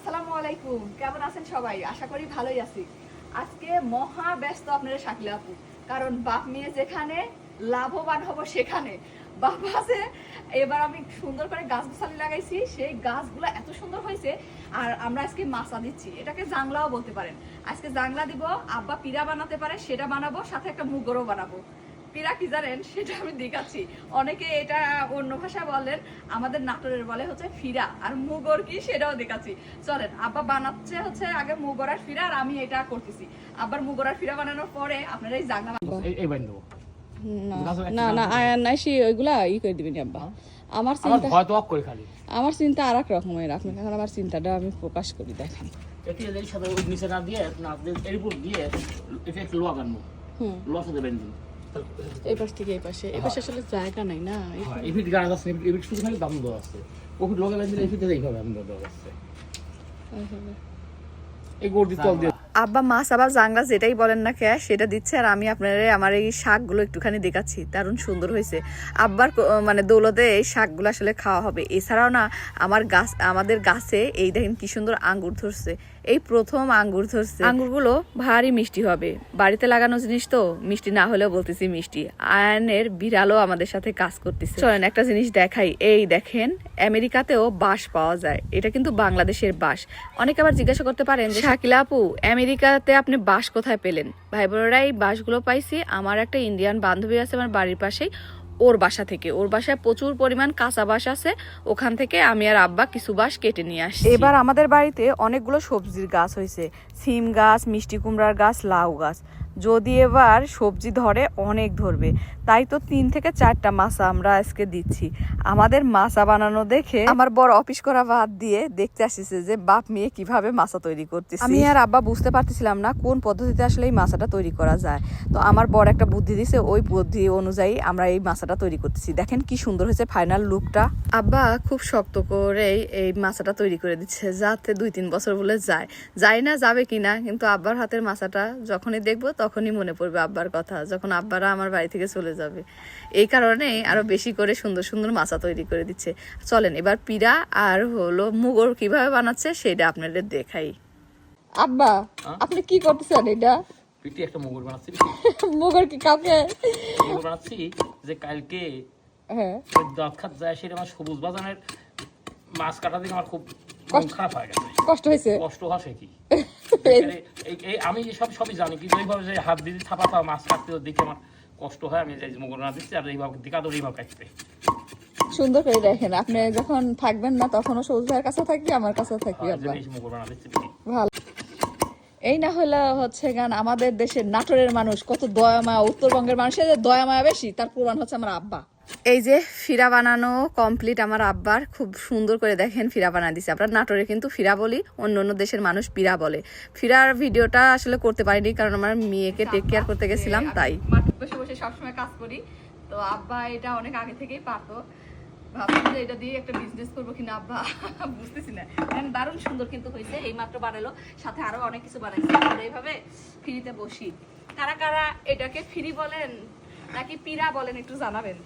আসসালামু আলাইকুম, কেমন আছেন সবাই? আশা করি ভালোই আছি। আজকে মহা ব্যস্ত আপনারা শাকিলা আপু, কারণ বাপ মেয়ে যেখানে লাভবান হব সেখানে বাপ আছে। এবার আমি সুন্দর করে গাছ গোছালি লাগাইছি, সেই গাছগুলো এত সুন্দর হয়েছে। আর আমরা আজকে মাছা দিচ্ছি, এটাকে জাংলাও বলতে পারেন। আজকে জাংলা দিব, আব্বা পিড়া বানাতে পারে সেটা বানাবো, সাথে একটা মুগরও বানাবো। পিড়া কি জানেন সেটা আমি দেখাচ্ছি। অনেকে এটা অন্য ভাষায় বলেন, আমাদের নাটোরের বলে হচ্ছে ফিরা, আর মুগর কি সেটাও দেখাচ্ছি। চলেন, আব্বা বানাচ্ছে হচ্ছে আগে মুগর আর ফিরা, আর আমি এটা করতেছি। আবার মুগর আর ফিরা বানানোর পরে আপনারা এই জাংলা এই বাইন দেবো না না আয়ার নাই সে ওইগুলা ই করে দিবেন আব্বা। আমার চিন্তা ভয় তো অফ করে খালি আমার চিন্তা আর এক রকমের। আপনি এখন আমার চিন্তাটা আমি প্রকাশ করি, দেখেন। এটি এই সাথে ওই নিচে না দিয়ে না এর উপর দিয়ে এটা একটু লোয়া গানবো লোয়া সাথে বেন দিন এই পাশ থেকে এই পাশে আসলে জায়গা নাই না। এই ফিট গান আছে, এই ফিট শুধু খালি দাম দেওয়া আছে। ওই লোয়া বেন দিলে এই ফিটে এইভাবে দাম দেওয়া আছে। এই গোড় দিতে দিয়ে আব্বা মাছ আবার জাংলা যেটাই বলেন না কে সেটা দিচ্ছে, আর আমি আপনারা আমার এই শাকগুলো একটুখানি দেখাচ্ছি। দারুণ সুন্দর হয়েছে। আব্বার মানে দৌলতে এই শাকগুলো আসলে খাওয়া হবে। এছাড়াও না আমাদের গাছে এই দেখেন কি সুন্দর আঙ্গুর ধরছে, এই প্রথম আঙ্গুর ধরছে। আঙ্গুরগুলো ভারী মিষ্টি হবে, বাড়িতে লাগানো জিনিস তো, মিষ্টি না হলেও বলতেছি মিষ্টি। আয়নের বিড়ালও আমাদের সাথে কাজ করতেছে। চলেন একটা জিনিস দেখাই। এই দেখেন, আমেরিকাতেও বাঁশ পাওয়া যায়, এটা কিন্তু বাংলাদেশের বাঁশ। অনেকে আবার জিজ্ঞাসা করতে পারেন যে শাকিলা আপু আমেরিকাতে আপনি বাঁশ কোথায় পেলেন? ভাই বোনেরা, এই বাঁশগুলো পাইছি আমার একটা ইন্ডিয়ান বান্ধবী আছে আমার বাড়ির পাশেই, ওর বাসা থেকে। ওর বাসায় প্রচুর পরিমাণ কাঁচা বাঁশ আছে, ওখান থেকে আমি আর আব্বা কিছু বাঁশ কেটে নিয়ে আসছি। এবার আমাদের বাড়িতে অনেকগুলো সবজির গাছ হয়েছে, সিম গাছ, মিষ্টি কুমড়ার গাছ, লাউ গাছ। যদি এবার সবজি ধরে অনেক ধরবে, তাই তো 3 থেকে 4টা মাছা আমরা আজকে দিচ্ছি। আমাদের মাছা বানানো দেখে আমার বড় অফিস করা বাদ দিয়ে দেখতে আসছে যে বাপ মেয়ে কিভাবে মাছা তৈরি করতেছে। আমি আর আব্বা বুঝতে পারতেছিলাম না কোন পদ্ধতিতে আসলে এই মাছাটা তৈরি করা যায়। তো আমার বড় একটা বুদ্ধি দিছে, ওই বুদ্ধি অনুযায়ী আমরা এই মাছাটা তৈরি করতেছি। দেখেন কি সুন্দর হয়েছে ফাইনাল লুকটা। আব্বা খুব শক্ত করে এই মাছাটা তৈরি করে দিচ্ছে, যাতে 2-3 বছর বলে যায় না যাবে কিনা, কিন্তু আব্বার হাতের মাছাটা যখনই দেখবো তখনই মনে পড়বে আব্বার কথা, যখন আব্বারা আমার বাড়ি থেকে চলে যাবে। এই কারণে আরো বেশি করে সুন্দর সুন্দর মাছা তৈরি করে দিচ্ছে। চলেন এবার পিড়া আর হলো মুগর কিভাবে বানাচ্ছে সেটা আপনাদের দেখাই। আব্বা আপনি কি করতেছেন? এটা পিটি একটা মুগুর বানাচ্ছি। মুগর কি কাউকে মুগুর বানাচ্ছি যে কালকে হ্যাঁ দাঁত খাত যায়, সেটা আমার সবুজ বাজানের মাছ কাটা দিকে আমার খুব খারাপ হয়ে গেছে। কষ্ট হয়েছে? কষ্ট হয় কি আমি সবই জানি, কিন্তু এইভাবে যে হাত দিয়ে থাপা মাছ কাটতে দিকে আমার কষ্ট হয়। আমি যে মুগুর না দিচ্ছি, আর এইভাবে দিকাদর এইভাবে কাটতে সুন্দর করে দেখেন। আপনি যখন থাকবেন না তখনও সবুজ ভাইয়ের কাছে থাকবি, আমার কাছেও থাকবি। আব্বা মুগুর বানা দিচ্ছি। ভালো। এই না হলে হচ্ছে গান আমাদের দেশের নাটোরের মানুষ কত দয়া মায়া, উত্তরবঙ্গের মানুষের যে দয়া মায়া বেশি তার প্রমাণ হচ্ছে আমার আব্বা। এই যে ফিরা বানানো কমপ্লিট আমার আব্বার, খুব সুন্দর করে দেখেন ফিরা বানা দিছে। আমরা নাটোরে কিন্তু ফিরা বলি, অন্য অন্য দেশের মানুষ পিড়া বলে। ফিরার ভিডিওটা আসলে করতে পারিনি কারণ আমার মেয়েকে টেক কেয়ার করতে গেছিলাম, তাই মাঠে বসে বসে সবসময় কাজ করি। তো আব্বা এটা অনেক আগে থেকেই পারতো, ভাবলাম যে এটা দিয়ে একটা বিজনেস করবো কিনা আব্বা, বুঝতেছি না। দারুণ সুন্দর কিন্তু হয়েছে, এই মাত্র বানালো, সাথে আরো অনেক কিছু বানাইছে। আমরা এইভাবে ফ্রিতে বসি। কারা কারা এটাকে ফ্রি বলেন নাকি পিড়া বলেন একটু জানাবেন।